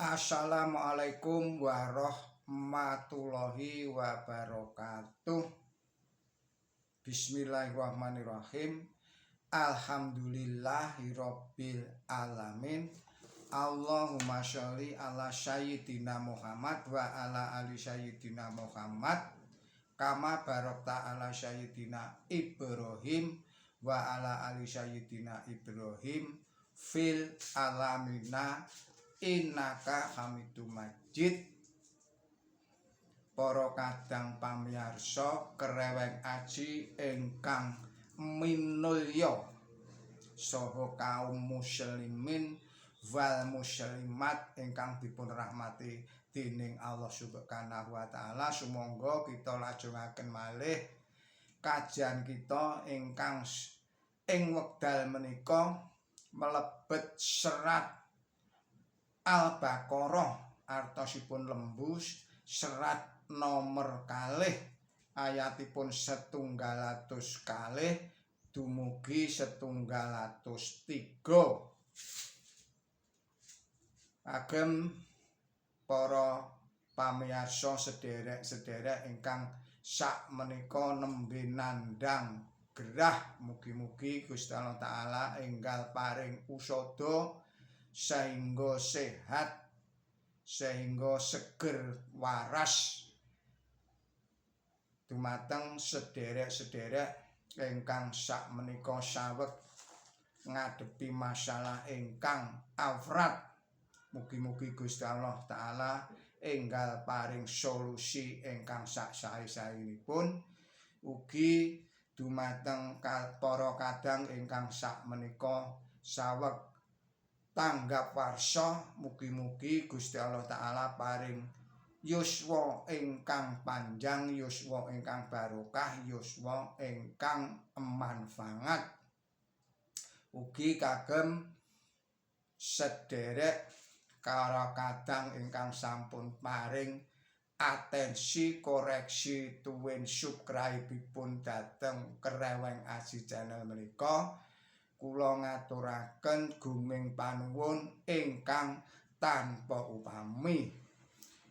Assalamualaikum warahmatullahi wabarakatuh. Bismillahirrahmanirrahim. Alhamdulillahirabbil alamin. Allahumma sholli ala sayyidina Muhammad wa ala ali sayyidina Muhammad kama barokta ala sayyidina Ibrahim wa ala ali sayyidina Ibrahim fil alamina innaka hamidum majid. Para kadang pamirsa kereweng aji ingkang minulya saha kaum muslimin wal muslimat ingkang dipun rahmati dening Allah Subhanahu wa taala, sumangga kita lajengaken malih kajian kita ingkang ing wekdal menika mlebet serat Al-Baqarah, artosipun lembus serat nomor kalih ayatipun 100 kalih dumugi 103. Agem para pamirsa sederek-sederek ingkang sakmenika nembe nandhang gerah, mugi-mugi Gusti Allah taala enggal paring usada sehingga sehat, sehingga seger waras dumateng sederek-sederek ingkang sakmenika saweg ngadepi masalah ingkang awrat. Mugi-mugi Gusti Allah taala enggal paring solusi ingkang sak-sae-saenipun. Ugi dumateng para kadang ingkang sakmenika saweg tanggap warsa, mugi-mugi Gusti Allah taala paring yuswa ingkang panjang, yuswa ingkang barokah, yuswa ingkang manfaat. Ugi kagem sederek karo kadang ingkang sampun paring atensi koreksi tuwin subscribe-ipun dhateng Kereweng Aji channel menika, kula ngaturaken gunging panuwun ingkang tanpa upami.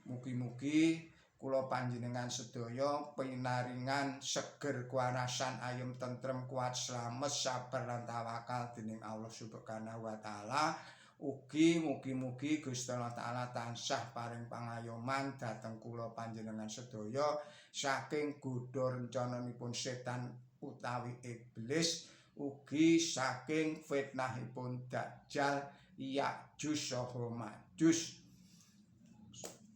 Mugi-mugi kula panjenengan sedaya pinaringan seger kuwarasan ayem tentrem kuat slamet sabar lan tawakal dening Allah Subhanahu wa taala. Ugi mugi-mugi Gusti Allah taala tansah paring pangayoman dhateng kula panjenengan sedaya saking godha rencananipun setan utawi iblis, ugi saking fitnahipun Dajjal, Ya'juj saha Ma'juj.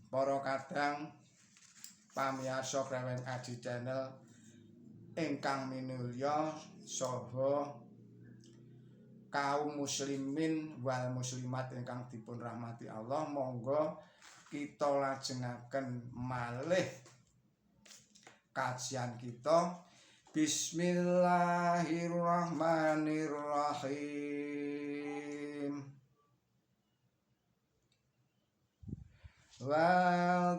Para kadang pamirsa Kereweng Aji channel ingkang minulya saha kaum muslimin wal muslimat ingkang dipun rahmati Allah, monggo kita lajengaken malih kajian kita. Bismillahirrahmanirrahim. Wa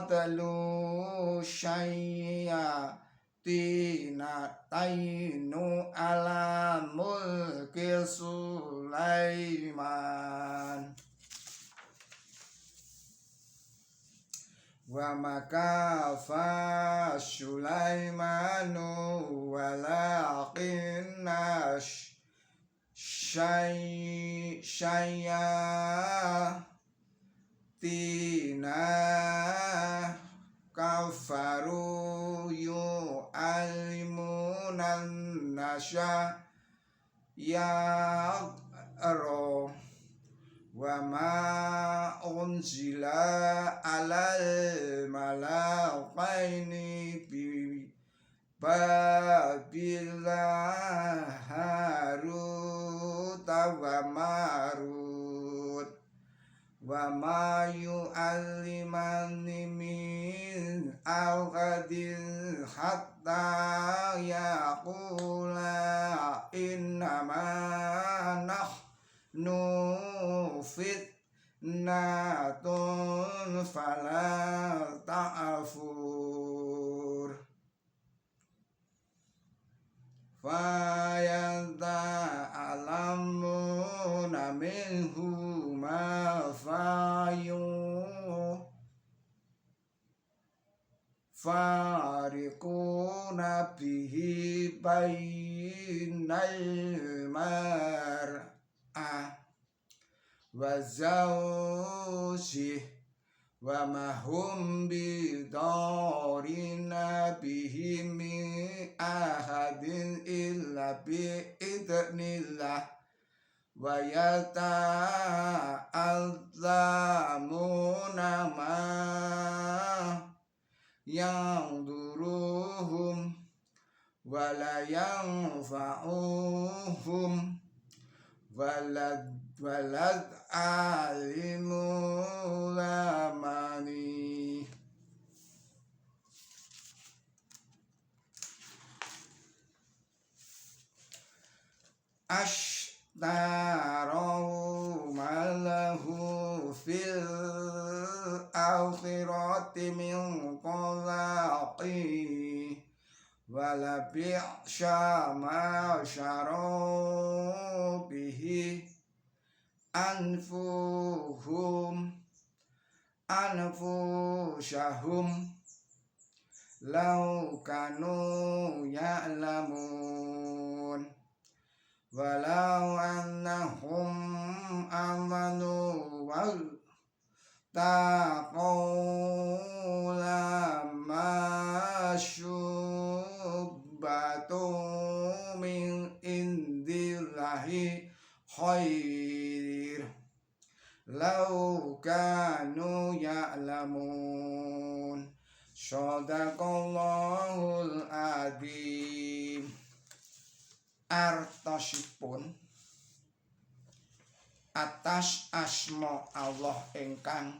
tadalu syaiyatina tainu ala mulki Sulaiman wa makafa Sulaimanu walakinna tina kafaru yu'allimunan nasya ya'ro wa ma unzila alal malakaini bi babillah Harut wa Marut wa ma yu'allimani min ahadin hatta yaqula innama nahnu fitnatun fala ta'fur. yufarriquna bihi bainal mar'ah wa zawjih wa ma hum bidarina bihi min ahadin illa bi idnillah wa yata'allamuna ma yanduruhum wa la yanfa'uhum walad alimul amani. Ashtaraw malahu fil akhirati min qalaqi wala bi'sha ma syaraw bihi anfusahum law kanu ya'lamun walau annahum amanu wal taqaw lama syubbatu min indillahi khair law kanu ya'lamun. Shadaqallahul adzim. Artosipun atas asma Allah ingkang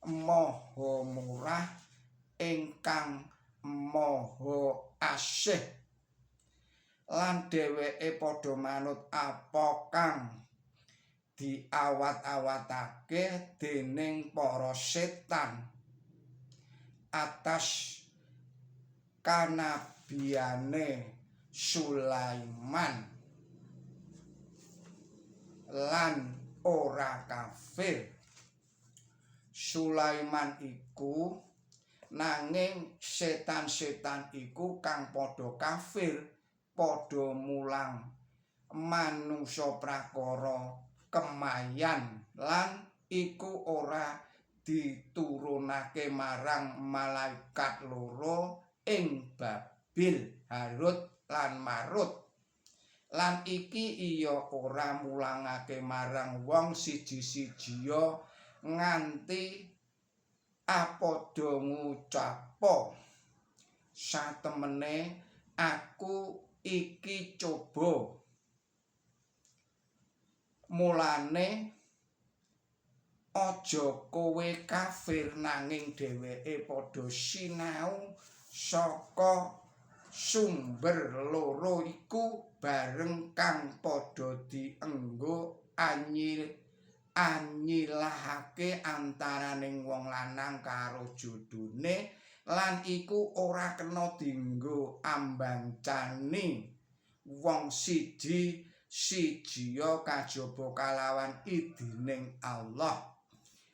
maha murah ingkang maha asih lan dheweke padha manut apa kang diawat-awatake dening para setan atas kanabiane Sulaiman lan ora kafir. Sulaiman iku nanging setan-setan iku kang padha kafir, padha mulang manungsa prakara kemayan lan iku ora diturunake marang malaikat loro ing Babil, Harut lan Marut. Lan iki iya ora mulangake marang wong siji-sijiya nganti apada ngucapa satemene aku iki coba. Mulane aja kowe kafir nanging dheweke padha sinau saka sumber loro iku bareng kang padha dienggo anyilahake antaraning wong lanang karo jodhone lan iku ora kena dienggo ambancani wong siji-sijiya kajaba kalawan idining Allah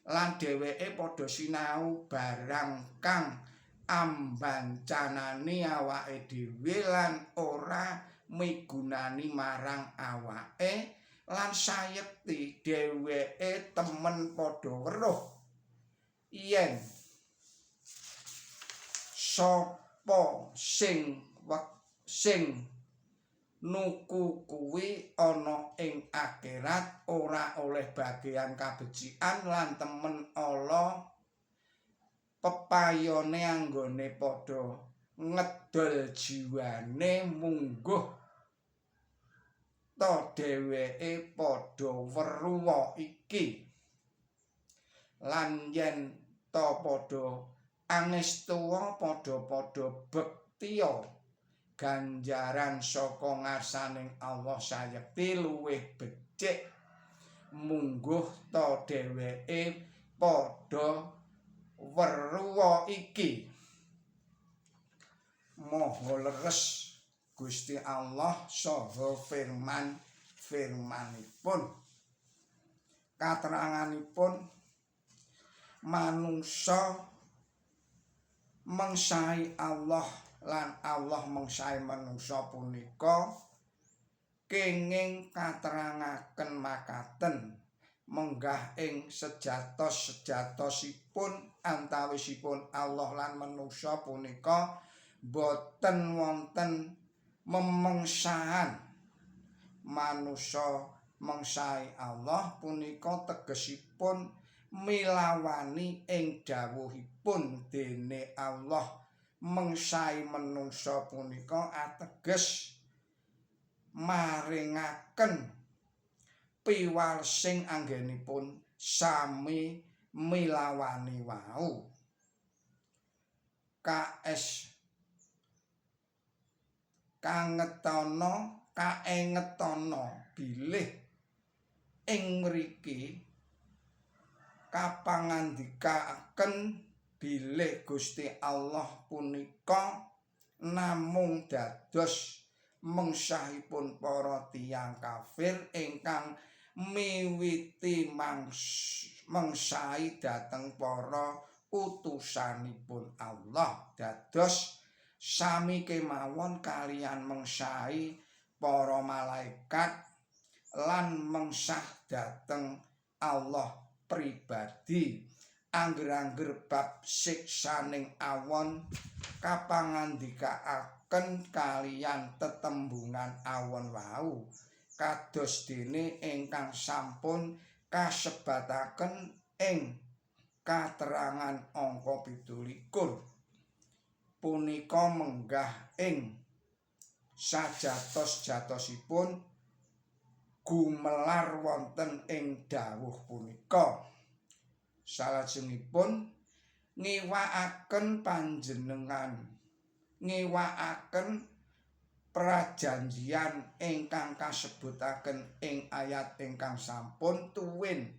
lan dheweke padha sinau barang kang ambancanani awake dhewe lan ora migunani marang awake lan sayekti dheweke temen padha weruh yen sapa sing nuku kuwi ana ing akhirat ora oleh bagian kabecikan lan temen Allah pepayone anggone padha ngedol jiwane mungguh ta dheweke padha weruh iki lan yen ta padha angestuwa padha-padha bektiya ganjaran saka ngarsaning Allah sayekti luwih becik mungguh ta dheweke padha weruh iki. Maha leres Gusti Allah saha firmanipun kateranganipun manungsa mengsahi Allah lan Allah mengsahi manungsa punika kenging katerangaken makaten menggah ing sejatos-sejatosipun antawisipun Allah lan manungsa punika boten wonten memengsahan. Manungsa mengsahi Allah punika tegesipun milawani ing dawuhipun dene Allah mengsahi manungsa punika ateges maringaken piwalsing anggenipun sami milawani wau. KS kaengetono bilih ing mriki kapangandikaken bilih Gusti Allah punika namung dados mengsahipun para tiyang kafir ingkang miwiti mengsahi dhateng para utusanipun Allah dados sami kemawon kaliyan mengsahi para malaikat lan mengsah dhateng Allah pribadi. Angger-angger bab siksaning awon kapangandikaaken kaliyan tetembungan awon wau kados dene ingkang sampun kasebataken ing katerangan angka 17 punika menggah ing sajatos-jatosipun gumelar wonten ing dawuh punika. Salajengipun ngiwakaken panjenengan ngiwakaken prajanjian ingkang kasebutaken ing ayat ingkang sampun tuwin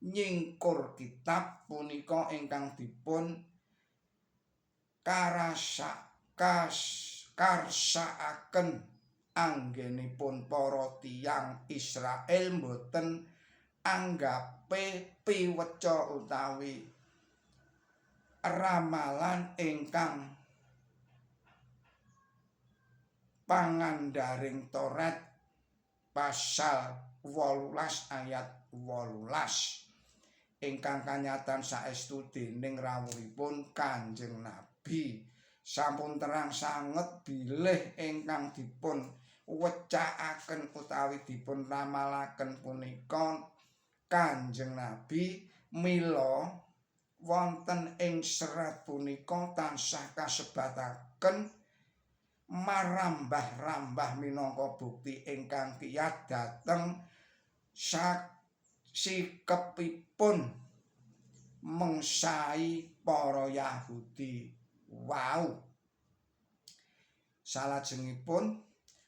nyingkur kitab punika ingkang dipun karsakaken anggenipun para tiyang Israel boten anggape piweca utawi ramalan ingkang pangandaring Toret pasal 18 ayat 18 ingkang kanyatan saestu dening rawuhipun Kanjeng Nabi sampun terang sanget bilih ingkang dipun wecakaken utawi dipun ramalaken punika Kanjeng Nabi mila wonten ing serat punika tansah kasebataken marambah-rambah minangka bukti ingkang kiyat dhateng sikepipun mengsahi para Yahudi wau. Salajengipun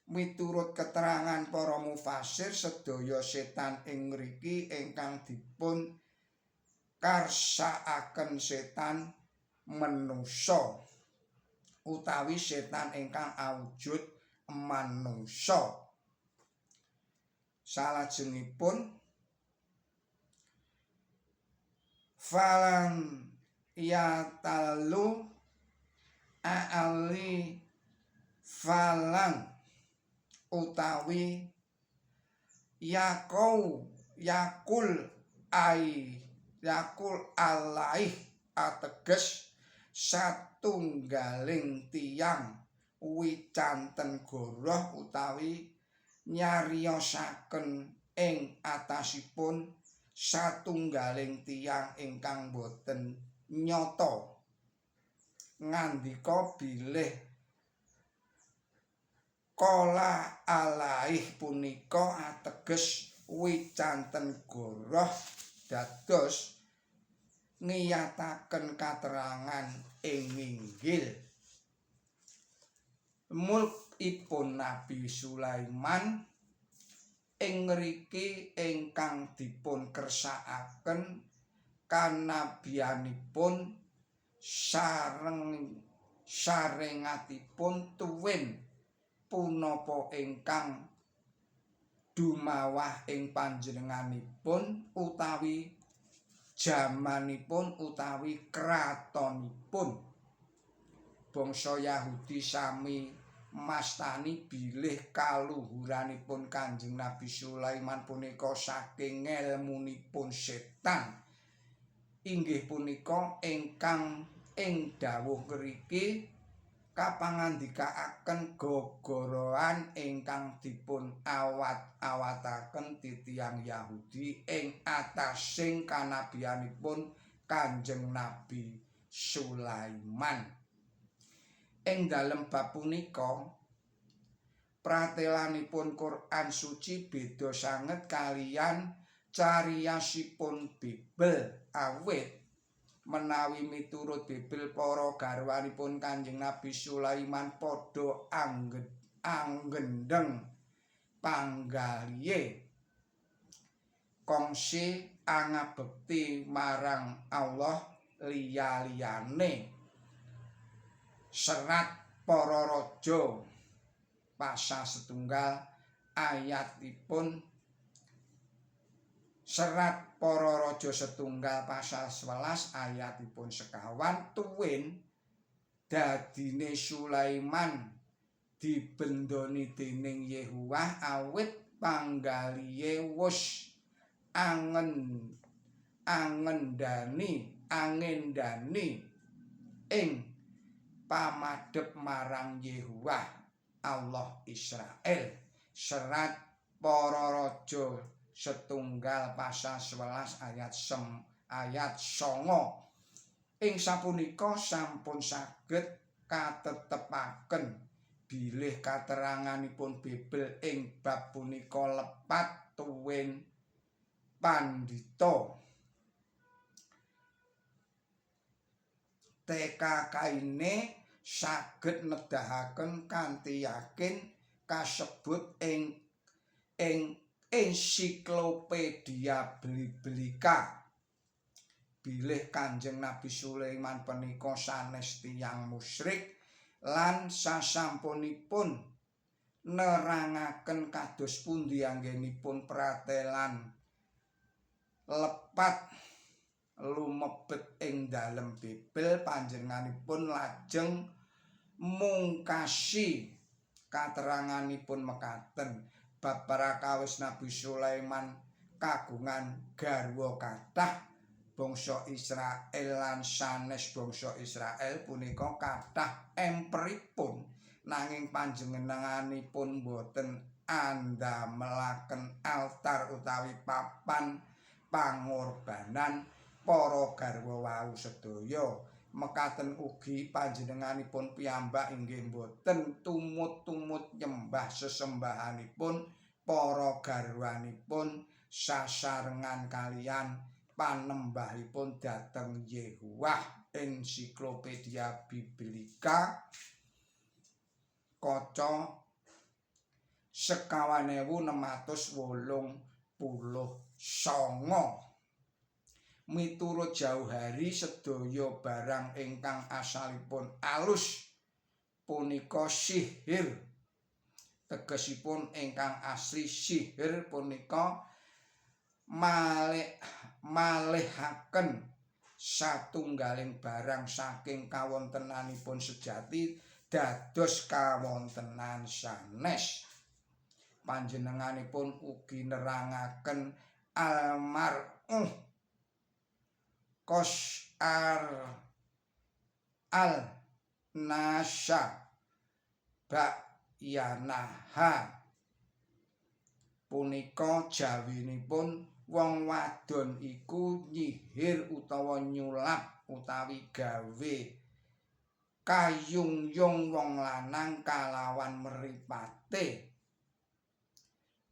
miturut keterangan para mufasir sedaya setan ing mriki ingkang dipun karsakaken setan manungsa utawi setan ingkang awujud manungsa. Salajengipun falan yatalu a'ali falan utawi yakul alaih ateges satunggaling tiyang wicanten goroh utawi nyariosaken ing atasipun satunggaling tiyang ingkang boten nyata ngandika bilih Kola alaih punika ateges wicanten goroh dados ngiyataken katerangan ing Inggil. Mulkipun Nabi Sulaiman ing mriki ingkang dipun kersakaken kanabianipun sarengatipun tuwin punapa ingkang dumawah ing panjenenganipun utawi jamanipun utawi kratonipun bangsa Yahudi sami mastani bilih kaluhuranipun Kanjeng Nabi Sulaiman punika saking ngelmunipun setan. Inggih punika ingkang ing dawuh ngriki kapangandikaaken gogorohan ingkang dipun awat-awataken titiyang Yahudi ing atasing kanabianipun Kanjeng Nabi Sulaiman. Ing dalem bab punika pratelanipun Quran suci beda sanget kaliyan cariyosipun Bibel awit menawi miturut Bibel para garwanipun Kanjeng Nabi Sulaiman padha anggendeng panggalihe kongsi angabekti marang Allah liya-liyane Serat Para Raja pasal 1 ayatipun Serat Para Raja 1 pasal 11 ayatipun 50 tuwin dadine Sulaiman dibendoni dening Yehuwah awit panggalihe wus angendani ing pamadhep marang Yehuwah Allah Israel. Serat Para Raja 1 pasal 11 ayat 9. Ing sapunika sampun saged katetepaken bilih kateranganipun Bibel ing bab punika lepat tuwin pandhita TKKine saged nedahaken kanthi yakin kasebut ing Ensiklopedia Biblika bilih Kanjeng Nabi Sulaiman punika sanes tiyang musyrik lan sasampunipun nerangaken kados pundi anggenipun pratelan lepat lumebet ing dalem Bibel, panjenenganipun lajeng mungkasi kateranganipun mekaten bab prakawis Nabi Sulaiman kagungan garwa kathah bangsa Israel lan sanes bangsa Israel punika kathah emperipun nanging panjenenganipun boten andamelaken altar utawi papan pangorbanan para garwa wau sedaya. Mekaten ugi panjenenganipun piyambak inggih boten tumut-tumut nyembah sesembahanipun para garwanipun sasarengan kalian panembahipun dhateng Yehuwah. Ensiklopedia Biblika kaca 5689. Miturut Jauhari sedaya barang ingkang asalipun alus punika sihir. Tegesipun ingkang asli sihir punika malihaken satunggaling barang saking kawontenanipun sejati dados kawontenan sanes. Panjenenganipun ugi nerangaken almar'uh Qash'ar al-Nasha Ba'yanaha punika jawinipun wong wadon iku nyihir utawa nyulap utawi gawe kayungyung wong lanang kalawan mripate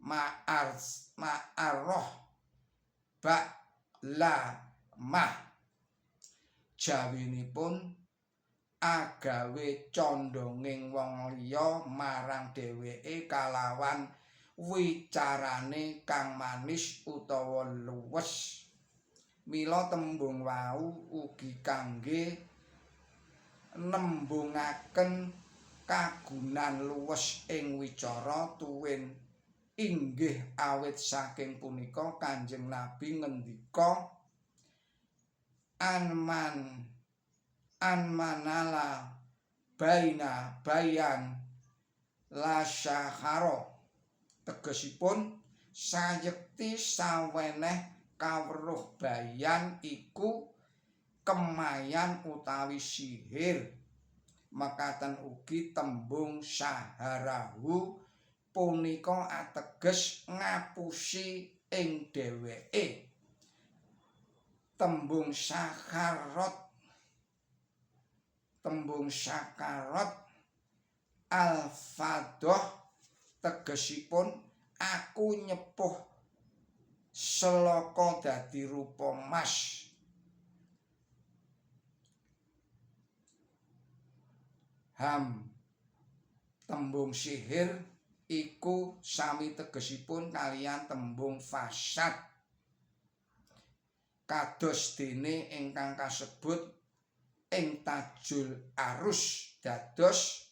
ma'arroh mah jawinipun agawe condonging wong liya marang dheweke kalawan wicarane kang manis utawa luwes. Mila tembung wau ugi kangge nembungaken kagunan luwes ing wicara tuwin inggih awit saking punika Kanjeng Nabi ngendika anmanala bayan la syahara tegesipun sayekti saweneh kawruh bayan iku kemayan utawi sihir. Mekaten ugi tembung syaharahu punika ateges ngapusi ing dheweke. Tembung syakarot al-fadoh tegesipun aku nyepuh selaka dadi rupa mas. Tembung sihir iku sami tegesipun kaliyan tembung fasad. Kados dene ingkang kasebut ing Tajul Arus dados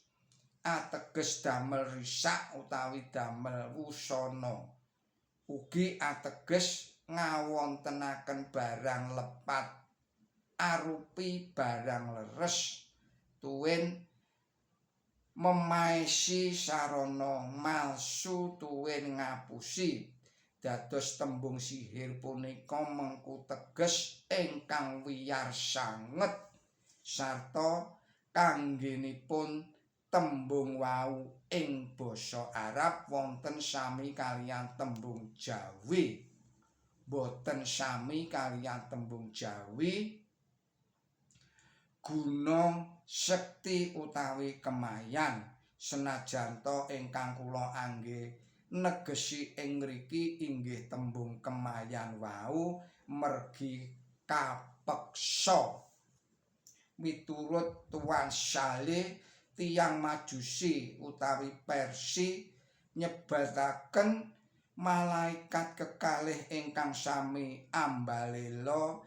ateges damel risak utawi damel wusana. Ugi ateges ngawontenaken barang lepat arupi barang leres tuwin memaesi sarana malsu tuwin ngapusi. Dados tembung sihir punika mengku teges ingkang wiyar sanget sarta kanggenipun tembung wau ing basa Arab wonten sami kaliyan tembung Jawi. Boten sami kaliyan tembung Jawi guna sekti utawi kemayan. Senajan to ingkang kula angge negesi ing mriki inggih tembung kemayan wau mergi kapeksa. Miturut Tuan Saleh tiyang Majusi utawi Persi nyebataken malaikat kekalih ingkang sami ambalela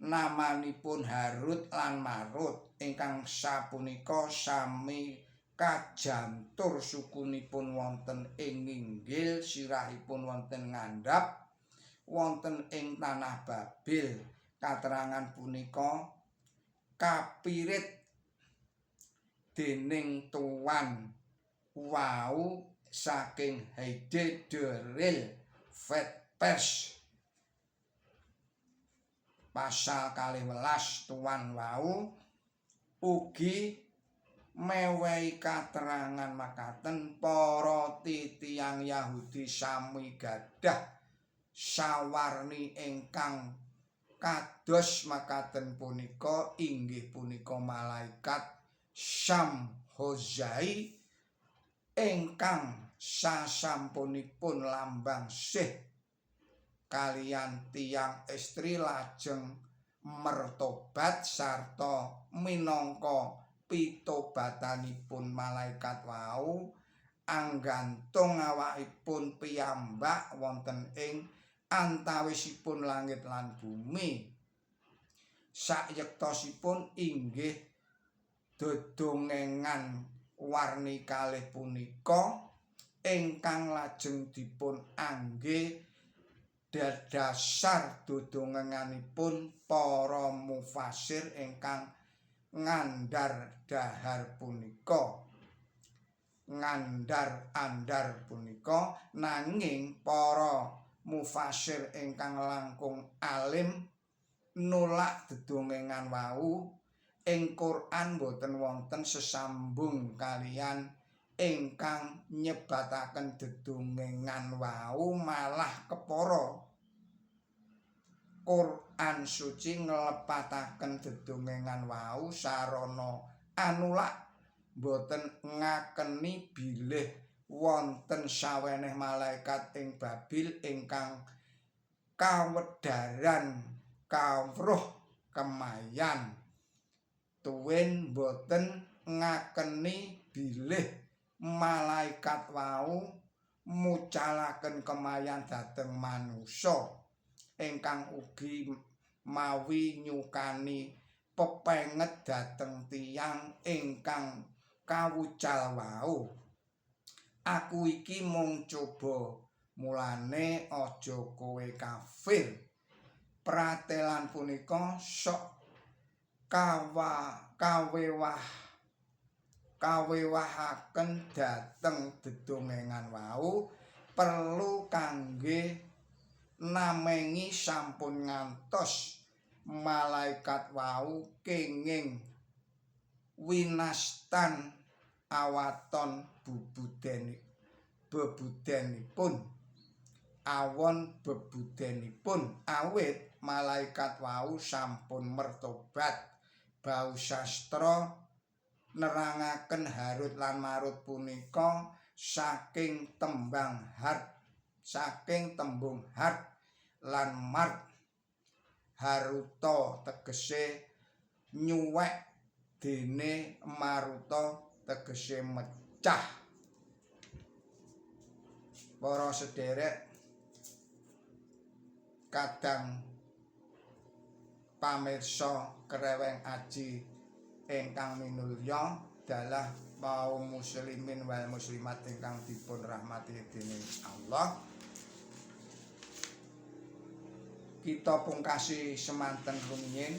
namanipun Harut lan Marut, ingkang sapunika sami kajantur sukunipun wonten ing Inggil, sirahipun wonten ngandhap wonten ing tanah Babil. Katerangan punika kapirit dening tuan wau saking Heide de Ril Vetpers pasal 12 tuan wau ugi mewehi katerangan makaten para tiyang Yahudi sami gadah sawarni ingkang kados makaten punika inggih punika malaikat Syamhozai ingkang sasampunipun lambang sih kaliyan tiyang estri lajeng mertobat sarta minangka pitobatanipun malaikat wau anggantung awakipun piyambak wonten ing antawisipun langit lan bumi. Sayektosipun inggih dedongengan warni kalih punika ingkang lajeng dipun angge dasar dodongenganipun para mufasir ingkang ngandhar andhar punika nanging para mufasir ingkang langkung alim nulak dedongengan wau. Ing Quran boten wonten sesambung kaliyan ingkang nyebataken dedongengan wau, malah kepara Quran suci nglepataken dedongengan wau sarana anulak boten ngakeni bilih wonten saweneh malaikat ing Babil ingkang kawedharan kawruh kemayan tuwin boten ngakeni bilih malaikat wau mucalaken kemayan dhateng manusa ingkang ugi mawi nyukani pepenget dhateng tiyang ingkang kawucal wau. Aku iki mung coba, mulane aja kowe kafir. Pratelan punika sok kawewah kawewahaken dhateng dedongengan wau perlu kangge namengi sampun ngantos malaikat wau kenging winastan awaton bebudenipun awon bebudenipun awit malaikat wau sampun mertobat bau sastra nerangaken Harut lan Marut punika saking tembung Hart lan Mart. Haruta tegese nyuwek dene Maruta tegese mecah. Para sederek kadang pamirsa Kreweng Aji ingkang minulya dalah kaum muslimin wal muslimat ingkang dipun rahmati dening Allah. Kita pungkasi semanten rumiyin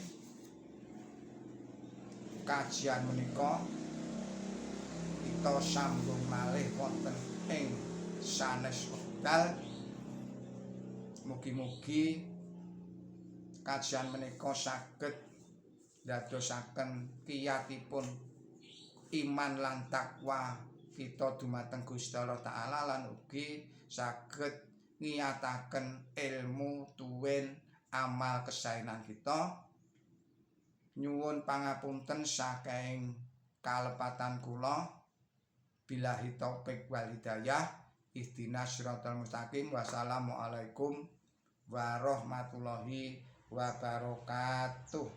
kajian menika kita sambung malih wonten ing sanes wekdal. Mugi-mugi kajian menika saged ndadosaken kiyatipun iman lan takwa kita dumateng Gusti Allah Ta'ala lan ugi saged ngiyataken ilmu tuwin amal kesaenan kita. Nyuwun pangapunten saking kalepatan kula. Billahi taufik wal hidayah. Ihdinas siratal mustaqim. Wassalamualaikum warahmatullahi wabarakatuh.